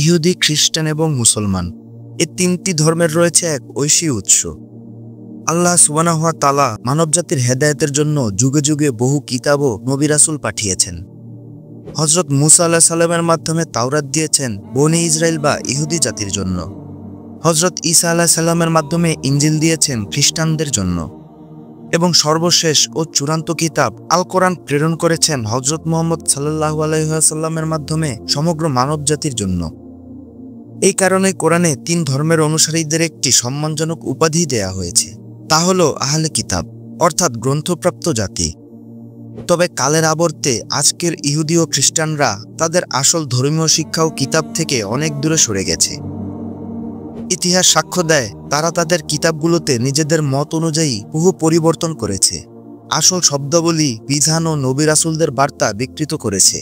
ইহুদি, খ্রিস্টান এবং মুসলমান এই তিনটি ধর্মের রয়েছে এক ঐশী উৎস। আল্লাহ সুবহানাহু ওয়া তাআলা মানবজাতির হেদায়েতের জন্য যুগে যুগে বহু কিতাব ও নবী রাসূল পাঠিয়েছেন। হযরত মূসা আলাইহিস সালামের মাধ্যমে তাওরাত দিয়েছেন বনী ইসরাইল বা ইহুদি জাতির জন্য। হযরত ঈসা আলাইহিস সালামের মাধ্যমে ইনজিল দিয়েছেন খ্রিস্টানদের জন্য এবং সর্বশেষ ও চূড়ান্ত কিতাব আল কোরআন প্রেরণ করেছেন হযরত মুহাম্মদ সাল্লাল্লাহু আলাইহি ওয়াসাল্লামের মাধ্যমে সমগ্র মানবজাতির জন্য। এই কারণে কোরআনে তিন ধর্মের অনুসারীদের একটি সম্মানজনক উপাধি দেয়া হয়েছে, তা হলো আহলে কিতাব, অর্থাৎ গ্রন্থপ্রাপ্ত জাতি। তবে কালের আবর্তে আজকের ইহুদি ও খ্রিস্টানরা তাদের আসল ধর্মীয় শিক্ষা ও কিতাব থেকে অনেক দূরে সরে গেছে। ইতিহাস সাক্ষ্য দেয় তারা তাদের কিতাবগুলোতে নিজেদের মত অনুযায়ী বহু পরিবর্তন করেছে, আসল শব্দাবলী, বিধান ও নবী রাসূলদের বার্তা বিকৃত করেছে।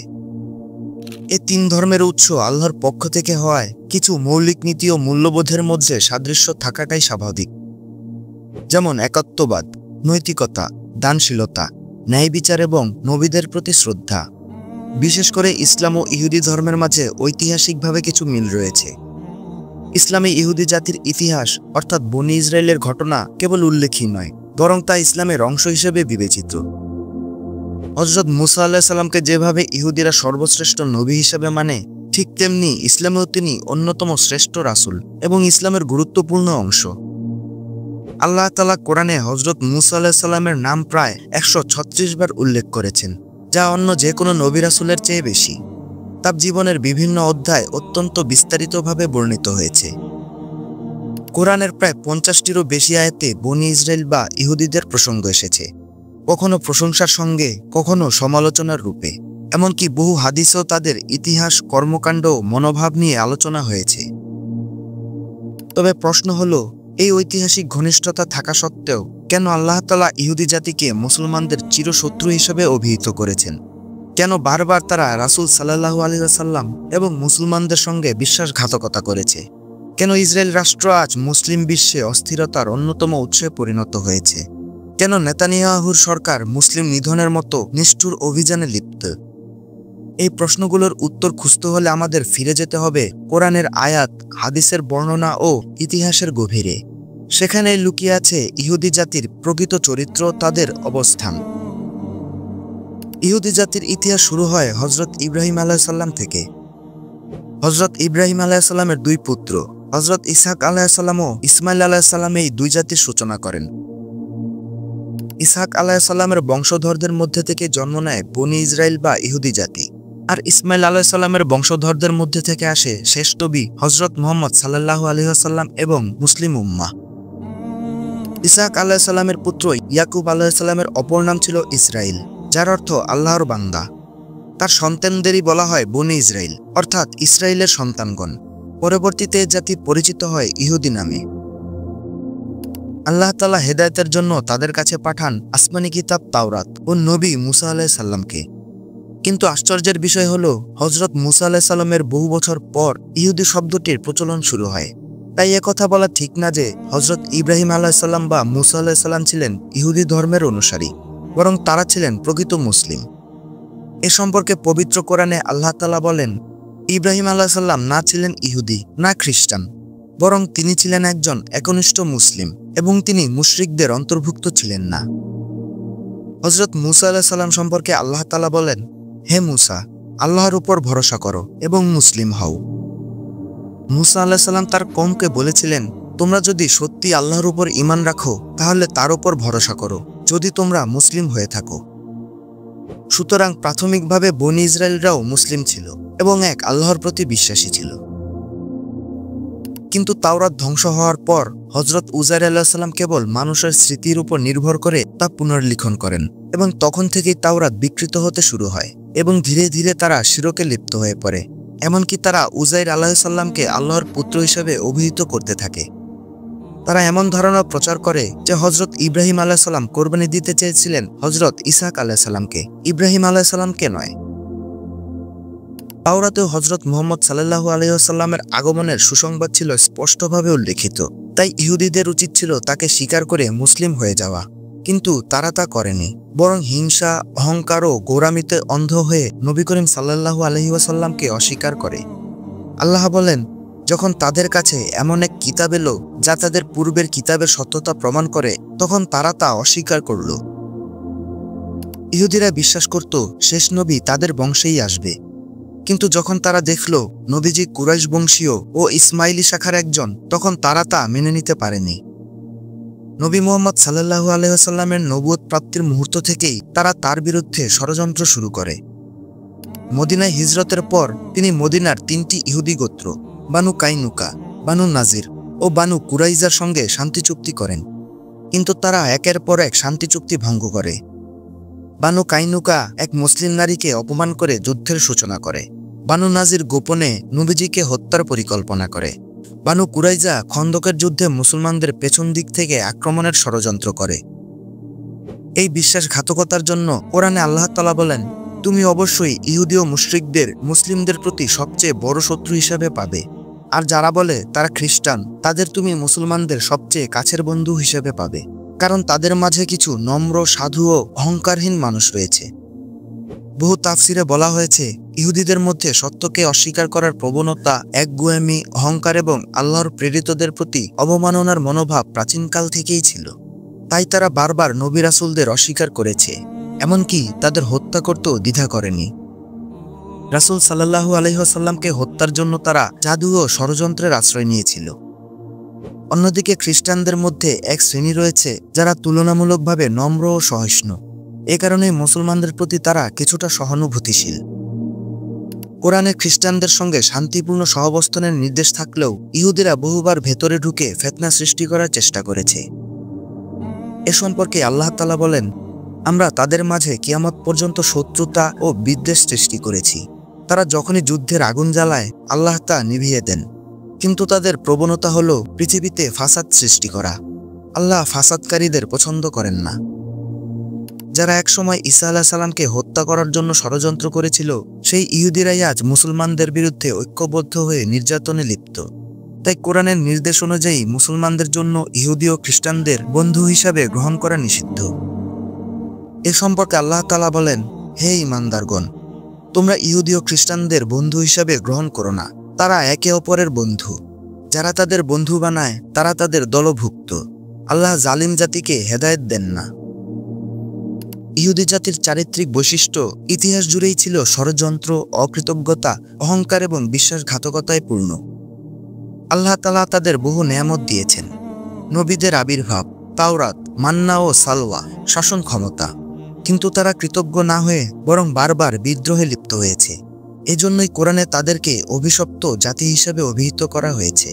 এই তিন ধর্মের উৎস আল্লাহর পক্ষ থেকে হওয়ায় কিছু মৌলিক নীতি ও মূল্যবোধের মধ্যে সাদৃশ্য থাকাটাই স্বাভাবিক, যেমন একত্ববাদ, নৈতিকতা, দানশীলতা, ন্যায় বিচার এবং নবীদের প্রতি শ্রদ্ধা। বিশেষ করে ইসলাম ও ইহুদি ধর্মের মাঝে ঐতিহাসিকভাবে কিছু মিল রয়েছে। ইসলামে ইহুদি জাতির ইতিহাস অর্থাৎ বনী ইসরায়েলের ঘটনা কেবল উল্লেখই নয়, বরং তা ইসলামের অংশ হিসেবে বিবেচিত। হযরত মূসা আলাইহিস সালামকে যেভাবে ইহুদিরা সর্বশ্রেষ্ঠ নবী হিসেবে মানে, ঠিক তেমনি ইসলামেও তিনি অন্যতম শ্রেষ্ঠ রাসূল এবং ইসলামের গুরুত্বপূর্ণ অংশ। আল্লাহ তাআলা কোরআনে হযরত মূসা আলাইহিস সালামের নাম প্রায় 136 বার উল্লেখ করেছেন, যা অন্য যে কোনো নবী রাসূলের চেয়ে বেশি। তার জীবনের বিভিন্ন অধ্যায় অত্যন্ত বিস্তারিতভাবে বর্ণিত হয়েছে। কোরআনের প্রায় 50টিরও বেশি আয়াতে বনী ইসরায়েল বা ইহুদিদের প্রসঙ্গ এসেছে, কখনো প্রশংসার সঙ্গে, কখনো সমালোচনার রূপে। এমনকি বহু হাদিসেও তাদের ইতিহাস, কর্মকাণ্ড ও মনোভাব নিয়ে আলোচনা হয়েছে। তবে প্রশ্ন হলো, এই ঐতিহাসিক ঘনিষ্ঠতা থাকা সত্ত্বেও কেন আল্লাহ তাআলা ইহুদি জাতিকে মুসলমানদের চিরশত্রু হিসেবে অভিহিত করেছেন? কেন বারবার তারা রাসূল সাল্লাল্লাহু আলাইহি ওয়াসাল্লাম এবং মুসলমানদের সঙ্গে বিশ্বাসঘাতকতা করেছে? কেন ইসরায়েল রাষ্ট্র আজ মুসলিম বিশ্বে অস্থিরতার অন্যতম উৎসে পরিণত হয়েছে? কেন নেতানিয়াহুর সরকার মুসলিম নিধনের মতো নিষ্ঠুর অভিযানে লিপ্ত? এই প্রশ্নগুলোর উত্তর খুঁজতে হলে আমাদের ফিরে যেতে হবে কোরআনের আয়াত, হাদিসের বর্ণনা ও ইতিহাসের গভীরে। সেখানেই লুকিয়ে আছে ইহুদি জাতির প্রকৃত চরিত্র, তাদের অবস্থান। ইহুদি জাতির ইতিহাস শুরু হয় হযরত ইব্রাহিম আলাইহিস সালাম থেকে। হযরত ইব্রাহিম আলাইহিস সালামের দুই পুত্র হযরত ইসহাক আলাইহিস সালাম ও ইসমাইল আলাইহিস সালাম এই দুই জাতির সূচনা করেন। ইসহাক আলাইহিস সালামের বংশধরদের মধ্যে থেকে জন্ম নেয় বনী ইসরায়েল বা ইহুদি জাতি, আর ইসমাইল আলাইহিস সালামের বংশধরদের মধ্যে থেকে আসে শেষ নবী হযরত মুহাম্মদ সাল্লাল্লাহু আলাইহি ওয়াসাল্লাম এবং মুসলিম উম্মাহ। ইসহাক আলাইহিস সালামের পুত্র ইয়াকুব আলাইহিস সালামের অপর নাম ছিল ইসরাইল, যার অর্থ আল্লাহর বান্দা। তার সন্তানদেরই বলা হয় বনী ইসরাইল, অর্থাৎ ইসরায়েলের সন্তানগণ। পরবর্তীতে জাতি পরিচিত হয় ইহুদি নামে। আল্লাহ তাআলা হেদায়েতের জন্য তাদের কাছে পাঠান আসমানি কিতাব তাওরাত ও নবী মূসা আলাইহিস সালামকে। কিন্তু আশ্চর্যের বিষয় হলো, হযরত মূসা আলাইহিস সালামের বহু বছর পর ইহুদি শব্দটির প্রচলন শুরু হয়। তাই একথা বলা ঠিক না যে হযরত ইব্রাহিম আলাইহিস সালাম বা মূসা আলাইহিস সালাম ছিলেন ইহুদি ধর্মের অনুসারী, বরং তারা ছিলেন প্রকৃত মুসলিম। এ সম্পর্কে পবিত্র কোরআনে আল্লাহ তাআলা বলেন, ইব্রাহিম আলাইহিস সালাম না ছিলেন ইহুদি না খ্রিস্টান, বরং তিনি ছিলেন একজন একনিষ্ঠ মুসলিম এবং তিনি মুশরিকদের অন্তর্ভুক্ত ছিলেন না। হযরত মূসা আলাইহিস সালাম সম্পর্কে আল্লাহ তাআলা বলেন, হে মূসা, আল্লাহর উপর ভরসা করো এবং মুসলিম হও। মূসা আলাইহিস সালাম তার কওমকে বলেছিলেন, তোমরা যদি সত্যি আল্লাহর উপর ঈমান রাখো তাহলে তার উপর ভরসা করো, যদি তোমরা মুসলিম হয়ে থাকো। সুতরাং প্রাথমিকভাবে বনী ইসরায়েলরাও মুসলিম ছিল এবং এক আল্লাহর প্রতি বিশ্বাসী ছিল। কিন্তু তাওরাত ধ্বংস হওয়ার পর হযরত উজাইর আলাইহিস সালাম কেবল মানুষের স্মৃতির উপর নির্ভর করে তা পুনর্লিখন করেন এবং তখন থেকেই তাওরাত বিকৃত হতে শুরু হয় এবং ধীরে ধীরে তারা শিরকে লিপ্ত হয়ে পড়ে। এমনকি তারা উজাইর আলাইহিস সালামকে আল্লাহর পুত্র হিসেবে অভিহিত করতে থাকে। তারা এমন ধারণা প্রচার করে যে হযরত ইব্রাহিম আলাইহিস সালাম কোরবানি দিতে চেয়েছিলেন হযরত ইসহাক আলাইহিস সালামকে, ইব্রাহিম আলাইহিস সালামকে নয়। তাওরাতে হযরত মুহাম্মদ সাল্লাল্লাহু আলাইহি ওয়াসাল্লামের আগমনের সুসংবাদ ছিল স্পষ্টভাবে উল্লেখিত। তাই ইহুদিদের উচিত ছিল তাকে স্বীকার করে মুসলিম হয়ে যাওয়া, কিন্তু তারা তা করেনি, বরং হিংসা, অহংকার ও গোঁড়ামিতে অন্ধ হয়ে নবী করিম সাল্লাল্লাহু আলাইহি ওয়াসাল্লামকে অস্বীকার করে। আল্লাহ বলেন, যখন তাদের কাছে এমন এক কিতাব এলো যা তাদের পূর্বের কিতাবের সত্যতা প্রমাণ করে, তখন তারা তা অস্বীকার করল। ইহুদিরা বিশ্বাস করত শেষ নবী তাদের বংশেই আসবে, কিন্তু যখন তারা দেখল নবীজি কুরাইশ বংশীয় ও ইসমাইলি শাখার একজন, তখন তারা তা মেনে নিতে পারেনি। নবী মুহাম্মদ সাল্লাল্লাহু আলাইহি ওয়াসাল্লামের নবুয়ত প্রাপ্তির মুহূর্ত থেকেই তারা তার বিরুদ্ধে ষড়যন্ত্র শুরু করে। মদিনায় হিজরতের পর তিনি মদিনার 3টি ইহুদি গোত্র বানু কাইনুকা, বানু নাজির ও বানু কুরাইজার সঙ্গে শান্তি চুক্তি করেন, কিন্তু তারা একের পর এক শান্তি চুক্তি ভঙ্গ করে। বানু কাইনুকা এক মুসলিম নারীকে অপমান করে যুদ্ধের সূচনা করে। বানু নাজির গোপনে নবীজিকে হত্যার পরিকল্পনা করে। বানু কুরাইজা খন্দকের যুদ্ধে মুসলমানদের পেছন দিক থেকে আক্রমণের ষড়যন্ত্র করে। এই বিশ্বাসঘাতকতার জন্য কোরআনে আল্লাহ তাআলা বলেন, তুমি অবশ্যই ইহুদি ও মুশরিকদের মুসলিমদের প্রতি সবচেয়ে বড় শত্রু হিসেবে পাবে, আর যারা বলে তারা খ্রিস্টান তাদের তুমি মুসলমানদের সবচেয়ে কাছের বন্ধু হিসেবে পাবে, কারণ তাদের মাঝে কিছু নম্র, সাধু ও অহংকারহীন মানুষ রয়েছে। বহু তাফসিরে বলা হয়েছে, ইহুদিদের মধ্যে সত্যকে অস্বীকার করার প্রবণতা, একগুঁয়েমি, অহংকার এবং আল্লাহর প্রেরিতদের প্রতি অবমাননার মনোভাব প্রাচীনকাল থেকেই ছিল। তাই তারা বারবার নবী রাসূলদের অস্বীকার করেছে, এমনকি তাদের হত্যা করতেও দ্বিধা করেনি। রাসূল সাল্লাল্লাহু আলাইহি ওয়াসাল্লামকে হত্যার জন্য তারা জাদু ও ষড়যন্ত্রের আশ্রয় নিয়েছিল। অন্যদিকে খ্রিস্টানদের মধ্যে এক শ্রেণী রয়েছে যারা তুলনামূলকভাবে নম্র ও সহিষ্ণু। এ কারণে মুসলমানদের প্রতি তারা কিছুটা সহানুভূতিশীল। কোরআনে খ্রিস্টানদের সঙ্গে শান্তিপূর্ণ সহাবস্থানের নির্দেশ থাকলেও ইহুদিরা বহুবার ভেতরে ঢুকে ফিতনা সৃষ্টি করার চেষ্টা করেছে। এ সম্পর্কে আল্লাহ তাআলা বলেন, আমরা তাদের মাঝে কিয়ামত পর্যন্ত শত্রুতা ও বিদ্বেষ সৃষ্টি করেছি। তারা যখনই যুদ্ধের আগুন জ্বালায় আল্লাহ তা নিভিয়ে দেন, কিন্তু তাদের প্রবণতা হলো পৃথিবীতে ফাসাদ সৃষ্টি করা। আল্লাহ ফাসাদকারীদের পছন্দ করেন না। যারা একসময় ঈসা আলাইহিস সালামকে হত্যা করার জন্য ষড়যন্ত্র করেছিল, সেই ইহুদিরাই আজ মুসলমানদের বিরুদ্ধে ঐক্যবদ্ধ হয়ে নির্যাতনে লিপ্ত। তাই কোরআনের নির্দেশ অনুযায়ী মুসলমানদের জন্য ইহুদি ও খ্রিস্টানদের বন্ধু হিসাবে গ্রহণ করা নিষিদ্ধ। এ সম্পর্কে আল্লাহ তাআলা বলেন, হে ঈমানদারগণ, তোমরা ইহুদি ও খ্রিস্টানদের বন্ধু হিসাবে গ্রহণ করো না, তারা একে অপরের বন্ধু। যারা তাদের বন্ধু বানায় তারা তাদের দলভুক্ত। আল্লাহ জালিম জাতিকে হেদায়েত দেন না। ইহুদি জাতির চারিত্রিক বৈশিষ্ট্য ইতিহাস জুড়েই ছিল ষড়যন্ত্র, অকৃতজ্ঞতা, অহংকার এবং বিশ্বাসঘাতকতায় পূর্ণ। আল্লাহ তাআলা তাদের বহু নেয়ামত দিয়েছেন, নবীদের আবির্ভাব, তাওরাত, মান্না ও সালওয়া, শাসন ক্ষমতা, কিন্তু তারা কৃতজ্ঞ না হয়ে বরং বারবার বিদ্রোহে লিপ্ত হয়েছে। এজন্যই কোরআনে তাদেরকে অভিশপ্ত জাতি হিসেবে অভিহিত করা হয়েছে।